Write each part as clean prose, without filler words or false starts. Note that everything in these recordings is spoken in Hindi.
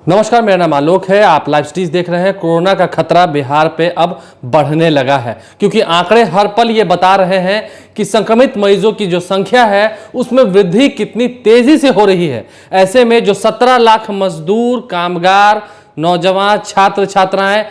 नमस्कार, मेरा नाम आलोक है। आप लाइव स्ट्रीज देख रहे हैं। कोरोना का खतरा बिहार पे अब बढ़ने लगा है, क्योंकि आंकड़े हर पल ये बता रहे हैं कि संक्रमित मरीजों की जो संख्या है उसमें वृद्धि कितनी तेजी से हो रही है। ऐसे में जो 17 लाख मजदूर, कामगार, नौजवान, छात्र छात्राएं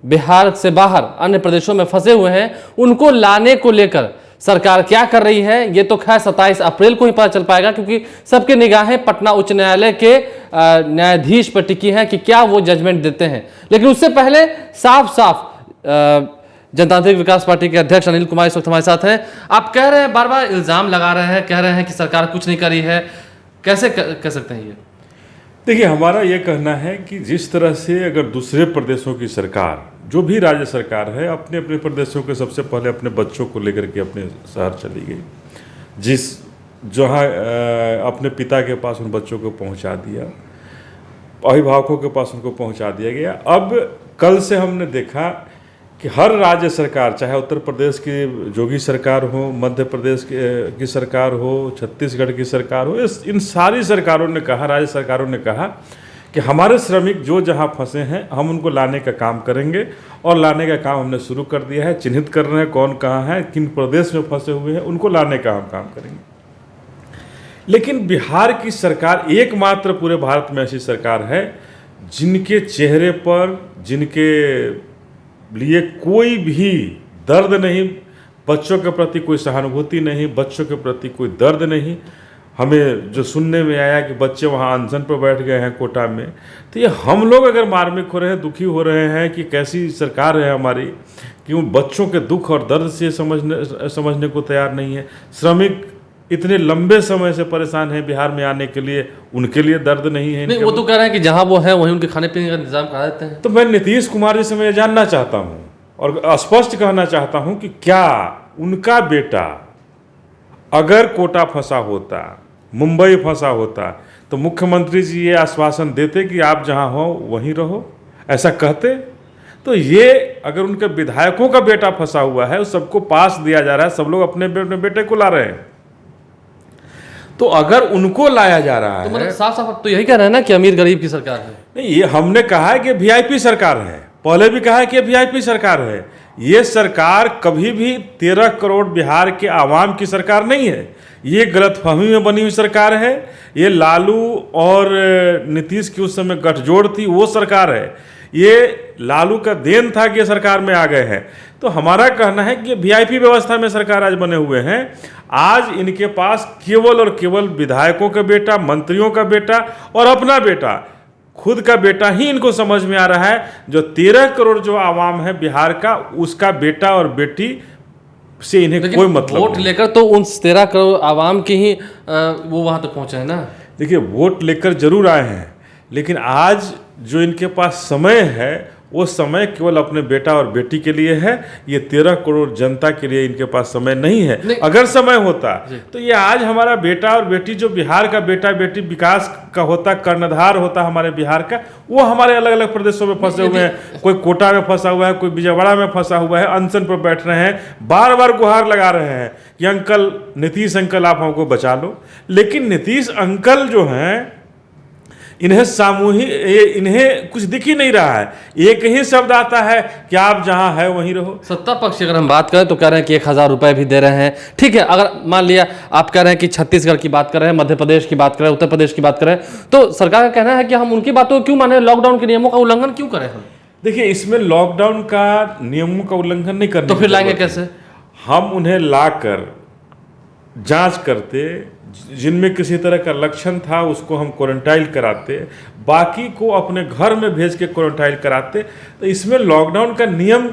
बिहार से बाहर अन्य प्रदेशों में फंसे हुए हैं, उनको लाने को लेकर सरकार क्या कर रही है, ये तो खैर 27 अप्रैल को ही पता चल पाएगा, क्योंकि सबके निगाहें पटना उच्च न्यायालय के न्यायाधीश पर टिकी हैं कि क्या वो जजमेंट देते हैं। लेकिन उससे पहले साफ साफ जनतांत्रिक विकास पार्टी के अध्यक्ष अनिल कुमार इस वक्त हमारे साथ हैं। आप कह रहे हैं, बार बार इल्जाम लगा रहे हैं, कह रहे हैं कि सरकार कुछ नहीं करी है, कैसे कह सकते हैं ये? देखिए, हमारा ये कहना है कि जिस तरह से अगर दूसरे प्रदेशों की सरकार, जो भी राज्य सरकार है, अपने अपने प्रदेशों के सबसे पहले अपने बच्चों को लेकर के अपने शहर चली गई, जहाँ अपने पिता के पास उन बच्चों को पहुंचा दिया, अभिभावकों के पास उनको पहुंचा दिया गया। अब कल से हमने देखा कि हर राज्य सरकार, चाहे उत्तर प्रदेश की जोगी सरकार हो, मध्य प्रदेश की सरकार हो, छत्तीसगढ़ की सरकार हो, इन सारी सरकारों ने कहा, राज्य सरकारों ने कहा कि हमारे श्रमिक जो जहां फंसे हैं हम उनको लाने का काम करेंगे, और लाने का काम हमने शुरू कर दिया है। चिन्हित कर रहे हैं कौन कहाँ है, किन प्रदेश में फंसे हुए हैं, उनको लाने का हम काम करेंगे। लेकिन बिहार की सरकार एकमात्र पूरे भारत में ऐसी सरकार है जिनके चेहरे पर, जिनके लिए कोई भी दर्द नहीं, बच्चों के प्रति कोई सहानुभूति नहीं, बच्चों के प्रति कोई दर्द नहीं। हमें जो सुनने में आया कि बच्चे वहाँ अनशन पर बैठ गए हैं कोटा में, तो ये हम लोग अगर मार्मिक हो रहे हैं, दुखी हो रहे हैं कि कैसी सरकार है हमारी, कि उन बच्चों के दुख और दर्द से समझने को तैयार नहीं है। श्रमिक इतने लंबे समय से परेशान हैं बिहार में आने के लिए, उनके लिए दर्द नहीं है। नहीं, वो तो कह रहे हैं कि जहां वो है वहीं उनके खाने पीने का इंतजाम करा देते हैं। तो मैं नीतीश कुमार जी से मैं जानना चाहता हूं और स्पष्ट कहना चाहता हूं कि क्या उनका बेटा अगर कोटा फंसा होता, मुंबई फंसा होता, तो मुख्यमंत्री जी ये आश्वासन देते कि आप जहां हो वहीं रहो, ऐसा कहते? तो ये अगर उनके विधायकों का बेटा फंसा हुआ है, उस सबको पास दिया जा रहा है, सब लोग अपने बेटे को ला रहे हैं, तो अगर उनको लाया जा रहा है, मतलब साफ साफ तो यही कह रहे हैं ना कि अमीर गरीब की सरकार है। नहीं, ये हमने कहा है कि वीआईपी सरकार है, पहले भी कहा है कि वीआईपी सरकार है। ये सरकार कभी भी 13 करोड़ बिहार के आवाम की सरकार नहीं है। ये गलतफहमी में बनी हुई सरकार है। ये लालू और नीतीश की उस समय गठजोड़ थी, वो सरकार है। ये लालू का देन था कि ये सरकार में आ गए हैं। तो हमारा कहना है कि ये वीआईपी व्यवस्था में सरकार आज बने हुए हैं। आज इनके पास केवल और केवल विधायकों का बेटा, मंत्रियों का बेटा और अपना बेटा, खुद का बेटा ही इनको समझ में आ रहा है। जो 13 करोड़ जो आवाम है बिहार का, उसका बेटा और बेटी से इन्हें कोई मतलब वोट लेकर तो उन 13 करोड़ आवाम की ही वो वहां तक पहुंचे हैं ना। देखिए, वोट लेकर जरूर आए हैं, लेकिन आज जो इनके पास समय है, वो समय केवल अपने बेटा और बेटी के लिए है। ये 13 करोड़ जनता के लिए इनके पास समय नहीं है। अगर समय होता तो ये आज हमारा बेटा और बेटी, जो बिहार का बेटा बेटी विकास का होता, कर्णधार होता हमारे बिहार का, वो हमारे अलग अलग प्रदेशों में फंसे हुए हैं। कोई कोटा में फंसा हुआ है, कोई विजयवाड़ा में फंसा हुआ है, अनशन पर बैठ रहे हैं, बार बार गुहार लगा रहे हैं कि अंकल, नीतीश अंकल आप हमको बचा लो। लेकिन नीतीश अंकल जो हैं, इन्हें इन्हें कुछ दिख ही नहीं रहा है। एक ही शब्द आता है कि आप जहां है वहीं रहो। सत्ता पक्ष अगर हम बात करें तो कह रहे हैं कि 1000 रुपए भी दे रहे हैं। ठीक है, अगर मान लिया आप कह रहे हैं कि छत्तीसगढ़ की बात कर रहे हैं, मध्य प्रदेश की बात करें, उत्तर प्रदेश की बात करें, तो सरकार का कहना है कि हम उनकी बातों को क्यों माने, लॉकडाउन के नियमों का उल्लंघन क्यों करें हम? देखिए, इसमें लॉकडाउन का नियमों का उल्लंघन नहीं करना, तो फिर लाएंगे कैसे? हम उन्हें लाकर जांच करते, जिनमें किसी तरह का लक्षण था उसको हम क्वारंटाइन कराते, बाकी को अपने घर में भेज के क्वारंटाइन कराते। तो इसमें लॉकडाउन का नियम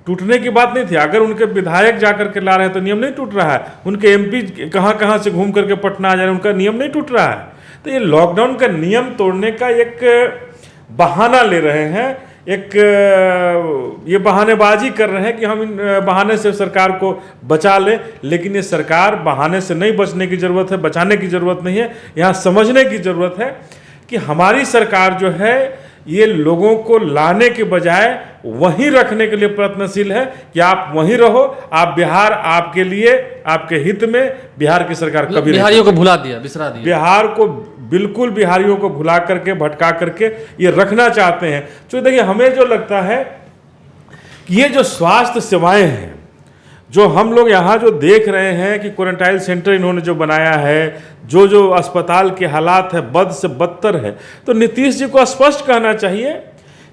टूटने की बात नहीं थी। अगर उनके विधायक जाकर के ला रहे हैं तो नियम नहीं टूट रहा है। उनके एमपी कहाँ कहाँ से घूम करके पटना आ जा रहे हैं, उनका नियम नहीं टूट रहा है। तो ये लॉकडाउन का नियम तोड़ने का एक बहाना ले रहे हैं, ये बहानेबाजी कर रहे हैं कि हम इन बहाने से सरकार को बचा लें। लेकिन ये सरकार बहाने से नहीं बचने की ज़रूरत है, बचाने की ज़रूरत नहीं है। यहाँ समझने की ज़रूरत है कि हमारी सरकार जो है, ये लोगों को लाने के बजाय वहीं रखने के लिए प्रयत्नशील है कि आप वहीं रहो, आप बिहार आपके लिए, आपके हित में। बिहार की सरकार कभी बिहारियों को भुला दिया, बिसरा दिया। बिहार को बिल्कुल बिहारियों को भुला करके, भटका करके ये रखना चाहते हैं। तो देखिए, हमें जो लगता है कि ये जो स्वास्थ्य सेवाएं हैं, जो हम लोग यहाँ जो देख रहे हैं कि क्वारंटाइन सेंटर इन्होंने जो बनाया है, जो अस्पताल के हालात है बद से बदतर है, तो नीतीश जी को स्पष्ट कहना चाहिए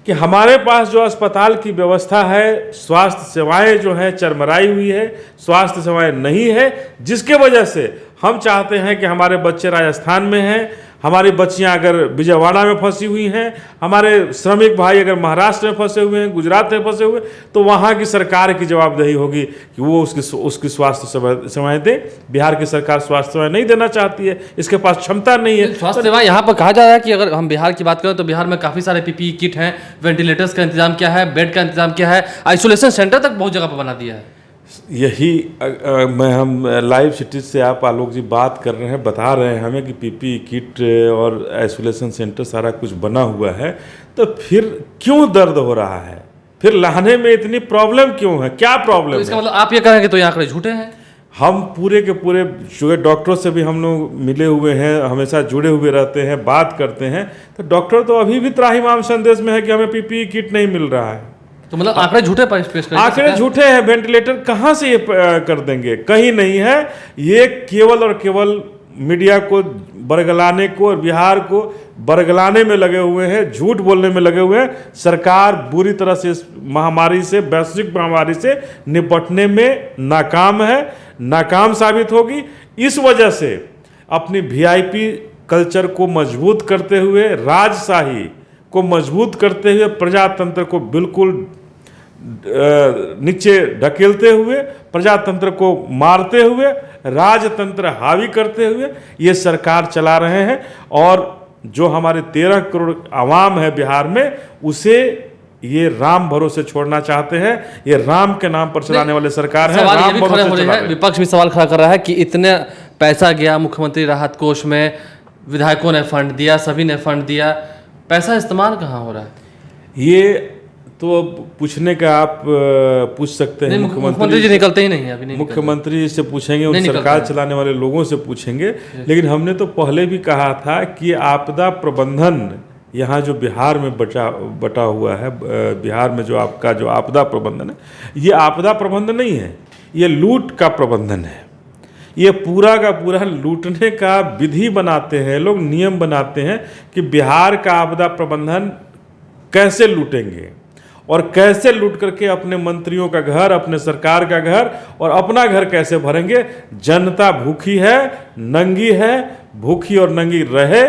कि हमारे पास जो अस्पताल की व्यवस्था है, स्वास्थ्य सेवाएं जो है चरमराई हुई है, स्वास्थ्य सेवाएं नहीं है, जिसके वजह से हम चाहते हैं कि हमारे बच्चे राजस्थान में हैं, हमारी बच्चियां अगर विजयवाड़ा में फंसी हुई हैं, हमारे श्रमिक भाई अगर महाराष्ट्र में फंसे हुए हैं, गुजरात में फंसे हुए, तो वहाँ की सरकार की जवाबदेही होगी कि वो उसकी स्वास्थ्य सेवाएं दे। बिहार की सरकार स्वास्थ्य सेवाएं नहीं देना चाहती है, इसके पास क्षमता नहीं है। स्वास्थ्य सेवा यहाँ पर कहा जा रहा है कि अगर हम बिहार की बात करें तो बिहार में काफ़ी सारे पीपीई किट हैं, वेंटिलेटर्स का इंतजाम किया है, बेड का इंतजाम किया है, आइसोलेशन सेंटर तक बहुत जगह पर बना दिया है। यही हम लाइव सिटी से आप आलोक जी बात कर रहे हैं, बता रहे हैं हमें कि पीपीई किट और आइसोलेशन सेंटर सारा कुछ बना हुआ है, तो फिर क्यों दर्द हो रहा है? फिर लाने में इतनी प्रॉब्लम क्यों है? क्या प्रॉब्लम तो इसका है? मतलब आप ये कहेंगे तो ये आंकड़े झूठे हैं? हम पूरे के पूरे जो डॉक्टरों से भी हम लोग मिले हुए हैं, हमेशा जुड़े हुए रहते हैं, बात करते हैं, तो डॉक्टर तो अभी भी त्राहिमाम संदेश में है कि हमें पीपीई किट नहीं मिल रहा है। तो मतलब आंकड़े झूठे पेश करेंगे? आंकड़े झूठे हैं। वेंटिलेटर कहाँ से ये कर देंगे? कहीं नहीं है। ये केवल और केवल मीडिया को बरगलाने को और बिहार को बरगलाने में लगे हुए हैं, झूठ बोलने में लगे हुए हैं। सरकार बुरी तरह से इस महामारी से, वैश्विक महामारी से निपटने में नाकाम है, नाकाम साबित होगी। इस वजह से अपनी वीआईपी कल्चर को मजबूत करते हुए, राजशाही को मजबूत करते हुए, प्रजातंत्र को बिल्कुल नीचे ढकेलते हुए, प्रजातंत्र को मारते हुए, राजतंत्र हावी करते हुए ये सरकार चला रहे हैं। और जो हमारे 13 करोड़ आवाम है बिहार में, उसे ये राम भरोसे छोड़ना चाहते हैं। ये राम के नाम पर चलाने वाले सरकार है। सवाल ये भी खड़े हो रहे हैं, विपक्ष भी सवाल खड़ा कर रहा है कि इतने पैसा गया मुख्यमंत्री राहत कोष में, विधायकों ने फंड दिया, सभी ने फंड दिया, पैसा इस्तेमाल कहाँ हो रहा है? ये तो पूछने का आप पूछ सकते हैं, मुख्यमंत्री जी निकलते ही नहीं है अभी। नहीं मुख्यमंत्री से पूछेंगे, उन सरकार चलाने वाले लोगों से पूछेंगे। लेकिन हमने तो पहले भी कहा था कि आपदा प्रबंधन यहाँ जो बिहार में बटा हुआ है, बिहार में जो आपका जो आपदा प्रबंधन है, ये आपदा प्रबंधन नहीं है, ये लूट का प्रबंधन है। ये पूरा का पूरा लूटने का विधि बनाते हैं लोग, नियम बनाते हैं कि बिहार का आपदा प्रबंधन कैसे लूटेंगे और कैसे लूट करके अपने मंत्रियों का घर, अपने सरकार का घर और अपना घर कैसे भरेंगे। जनता भूखी है, नंगी है, भूखी और नंगी रहे,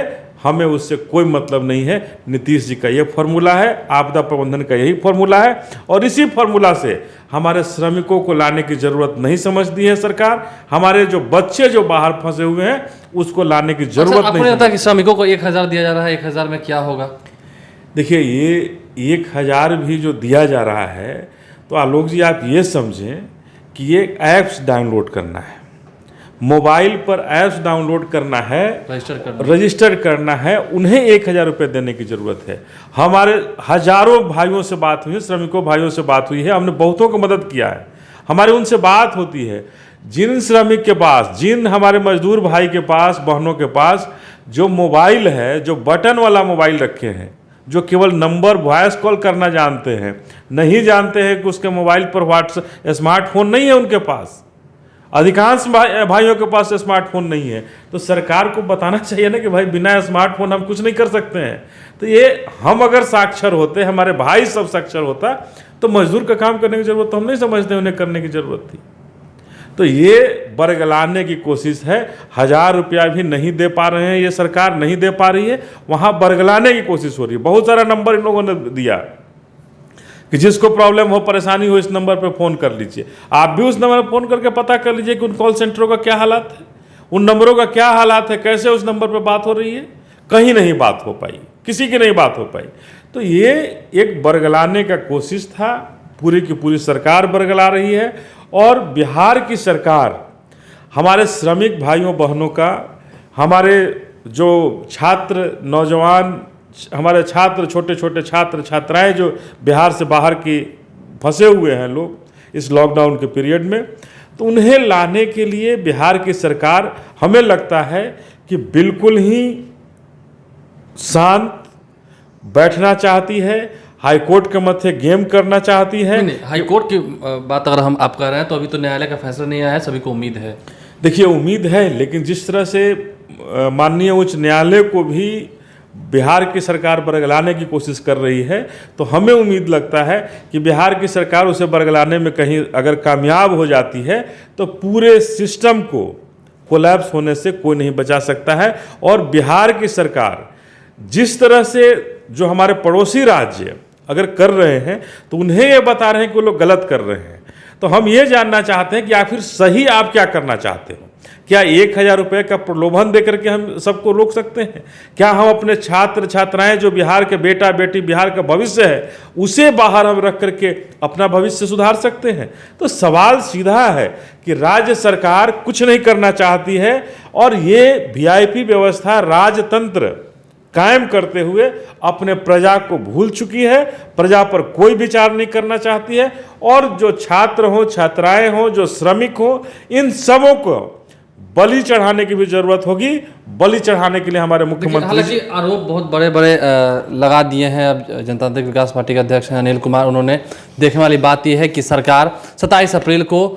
हमें उससे कोई मतलब नहीं है। नीतीश जी का ये फॉर्मूला है, आपदा प्रबंधन का यही फॉर्मूला है। और इसी फॉर्मूला से हमारे श्रमिकों को लाने की जरूरत नहीं समझती है सरकार। हमारे जो बच्चे जो बाहर फंसे हुए हैं उसको लाने की जरूरत नहीं है कि श्रमिकों को 1000 दिया जा रहा है, 1000 में क्या होगा? देखिए, ये 1000 भी जो दिया जा रहा है, तो आलोक जी आप ये समझें कि ये ऐप्स डाउनलोड करना है, मोबाइल पर ऐप्स डाउनलोड करना है, रजिस्टर करना है, उन्हें 1000 रुपये देने की ज़रूरत है। हमारे हजारों भाइयों से बात हुई है, श्रमिकों भाइयों से बात हुई है, हमने बहुतों को मदद किया है, हमारे उनसे बात होती है। जिन श्रमिक के पास, जिन हमारे मजदूर भाई के पास, बहनों के पास जो मोबाइल है, जो बटन वाला मोबाइल रखे हैं, जो केवल नंबर वॉइस कॉल करना जानते हैं, नहीं जानते हैं कि उसके मोबाइल पर व्हाट्सएप स्मार्टफोन नहीं है उनके पास, अधिकांश भाइयों के पास स्मार्टफोन नहीं है, तो सरकार को बताना चाहिए ना कि भाई बिना स्मार्टफोन हम कुछ नहीं कर सकते हैं। तो ये हम अगर साक्षर होते, हमारे भाई सब साक्षर होता, तो मजदूर का काम करने की जरूरत तो हम नहीं समझते उन्हें करने की जरूरत थी। तो ये बरगलाने की कोशिश है। 1000 रुपया भी नहीं दे पा रहे हैं, ये सरकार नहीं दे पा रही है, वहाँ बरगलाने की कोशिश हो रही है। बहुत सारा नंबर इन लोगों ने दिया कि जिसको प्रॉब्लम हो, परेशानी हो, इस नंबर पर फ़ोन कर लीजिए। आप भी उस नंबर पर फ़ोन करके पता कर लीजिए कि उन कॉल सेंटरों का क्या हालात है, उन नंबरों का क्या हालात है, कैसे उस नंबर पर बात हो रही है। कहीं नहीं बात हो पाई, किसी की नहीं बात हो पाई। तो ये एक बरगलाने का कोशिश था, पूरी की पूरी सरकार बरगला रही है। और बिहार की सरकार हमारे श्रमिक भाइयों बहनों का, हमारे जो छात्र नौजवान, हमारे छात्र, छोटे छोटे छात्र छात्राएं जो बिहार से बाहर की फंसे हुए हैं लोग इस लॉकडाउन के पीरियड में, तो उन्हें लाने के लिए बिहार की सरकार, हमें लगता है कि बिल्कुल ही शांत बैठना चाहती है, हाईकोर्ट के मत्थे गेम करना चाहती है। नहीं, हाईकोर्ट की बात अगर हम आप कर रहे हैं तो अभी तो न्यायालय का फैसला नहीं आया है, सभी को उम्मीद है। देखिए उम्मीद है, लेकिन जिस तरह से माननीय उच्च न्यायालय को भी बिहार की सरकार बरगलाने की कोशिश कर रही है, तो हमें उम्मीद लगता है कि बिहार की सरकार उसे बरगलाने में कहीं अगर कामयाब हो जाती है तो पूरे सिस्टम को कोलैप्स होने से कोई नहीं बचा सकता है। और बिहार की सरकार जिस तरह से जो हमारे पड़ोसी राज्य अगर कर रहे हैं तो उन्हें ये बता रहे हैं कि वो लोग गलत कर रहे हैं। तो हम ये जानना चाहते हैं कि आखिर सही आप क्या करना चाहते हो। क्या 1,000 रुपये का प्रलोभन देकर के हम सबको रोक सकते हैं? क्या हम अपने छात्र छात्राएं जो बिहार के बेटा बेटी बिहार का भविष्य है उसे बाहर हम रख करके अपना भविष्य सुधार सकते हैं? तो सवाल सीधा है कि राज्य सरकार कुछ नहीं करना चाहती है और ये वीआईपी व्यवस्था राजतंत्र कायम करते हुए अपने प्रजा को भूल चुकी है, प्रजा पर कोई विचार नहीं करना चाहती है। और जो छात्र हो, छात्राएं हो, जो श्रमिक हो, इन सबों को बलि चढ़ाने की भी जरूरत होगी। बलि चढ़ाने के लिए हमारे मुख्यमंत्री, हालांकि आरोप बहुत बड़े बड़े लगा दिए हैं अब जनतांत्रिक विकास पार्टी के अध्यक्ष हैं अनिल कुमार। उन्होंने, देखने वाली बात यह है कि सरकार 27 अप्रैल को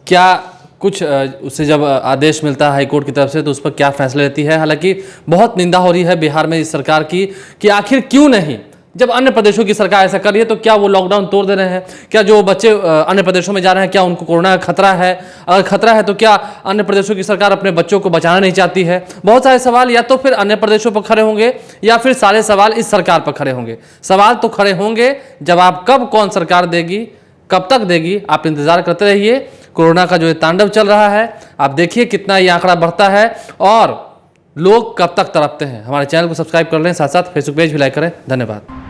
क्या कुछ उससे जब आदेश मिलता है हाईकोर्ट की तरफ से तो उस पर क्या फैसला लेती है। हालांकि बहुत निंदा हो रही है बिहार में इस सरकार की कि आखिर क्यों नहीं, जब अन्य प्रदेशों की सरकार ऐसा कर रही है तो क्या वो लॉकडाउन तोड़ दे रहे हैं? क्या जो बच्चे अन्य प्रदेशों में जा रहे हैं क्या उनको कोरोना का खतरा है? अगर खतरा है तो क्या अन्य प्रदेशों की सरकार अपने बच्चों को बचाना नहीं चाहती है? बहुत सारे सवाल या तो फिर अन्य प्रदेशों पर खड़े होंगे या फिर सारे सवाल इस सरकार पर खड़े होंगे। सवाल तो खड़े होंगे, जवाब कब कौन सरकार देगी, कब तक देगी, आप इंतजार करते रहिए। कोरोना का जो ये तांडव चल रहा है आप देखिए कितना ये आंकड़ा बढ़ता है और लोग कब तक तड़पते हैं। हमारे चैनल को सब्सक्राइब कर लें, साथ साथ फेसबुक पेज भी लाइक करें। धन्यवाद।